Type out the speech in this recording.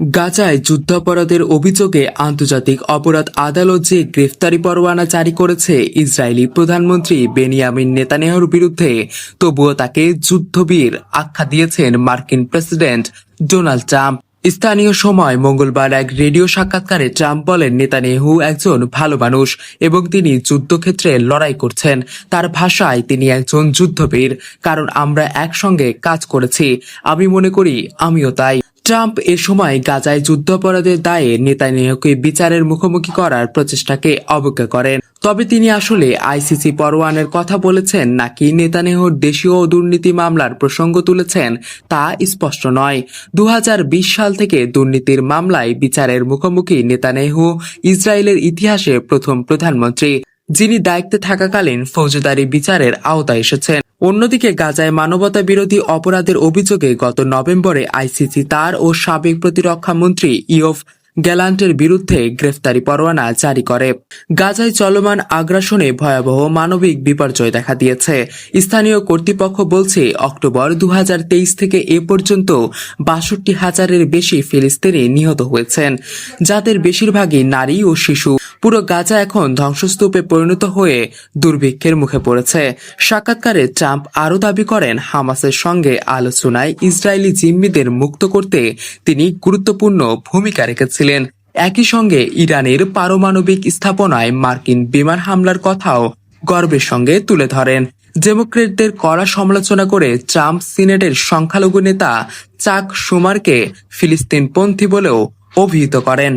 গাজায় যুদ্ধাপরাধের অভিযোগে আন্তর্জাতিক অপরাধ আদালত যে গ্রেফতারি পরোয়ানা জারি করেছে ইসরায়েলি প্রধানমন্ত্রী বেনিয়ামিন নেতানিয়াহুর বিরুদ্ধে, তবুও তাকে যুদ্ধবীর আখ্যা দিয়েছেন মার্কিন প্রেসিডেন্ট ডোনাল্ড ট্রাম্প। স্থানীয় সময় মঙ্গলবার এক রেডিও সাক্ষাৎকারে ট্রাম্প বলেন, নেতানিয়াহু একজন ভালো মানুষ এবং তিনি যুদ্ধক্ষেত্রে লড়াই করছেন। তার ভাষায়, তিনি একজন যুদ্ধবীর, কারণ আমরা একসঙ্গে কাজ করেছি। আমি মনে করি আমিও তাই। ট্রাম্প এ সময় গাজায় যুদ্ধাপরাধের দায়ে নেতানিয়াহুকে বিচারের মুখোমুখি করার প্রচেষ্টাকে অবজ্ঞা করেন। তবে তিনি আসলে আইসিসি পরোয়ানার কথা বলেছেন নাকি নেতানিয়াহুর দেশীয় দুর্নীতি মামলার প্রসঙ্গ তুলেছেন তা স্পষ্ট নয়। 2020 সাল থেকে দুর্নীতির মামলায় বিচারের মুখোমুখি নেতানিয়াহু ইসরায়েলের ইতিহাসে প্রথম প্রধানমন্ত্রী যিনি দায়িত্বে থাকাকালীন ফৌজদারি বিচারের আওতায় এসেছেন। অন্যদিকে গাজায় মানবতা বিরোধী অপরাধের অভিযোগে গত নভেম্বরে আইসিসি তার ও সাবেক প্রতিরক্ষা মন্ত্রী ইয়োভ গ্যালান্টের বিরুদ্ধে গ্রেফতারি পরোয়ানা জারি করে। গাজায় চলমান আগ্রাসনে ভয়াবহ মানবিক বিপর্যয় দেখা দিয়েছে। স্থানীয় কর্তৃপক্ষ বলছে, অক্টোবর 2023 থেকে এ পর্যন্ত 62,000-এর বেশি ফিলিস্তিনি নিহত হয়েছেন, যাদের বেশিরভাগই নারী ও শিশু। পুরো গাজা এখন ধ্বংসস্তূপে পরিণত হয়ে দুর্ভিক্ষের মুখে পড়েছে। সাক্ষাৎকারে ট্রাম্প আরও দাবি করেন, হামাসের সঙ্গে আলোচনায় ইসরায়েলি জিম্মিদের মুক্ত করতে তিনি গুরুত্বপূর্ণ ভূমিকা রেখেছিলেন। একই সঙ্গে ইরানের পারমাণবিক স্থাপনায় মার্কিন বিমান হামলার কথাও গর্বের সঙ্গে তুলে ধরেন। ডেমোক্রেটদের কড়া সমালোচনা করে ট্রাম্প সিনেটের সংখ্যালঘু নেতা চাক শুমারকে ফিলিস্তিনপন্থী বলেও অভিহিত করেন।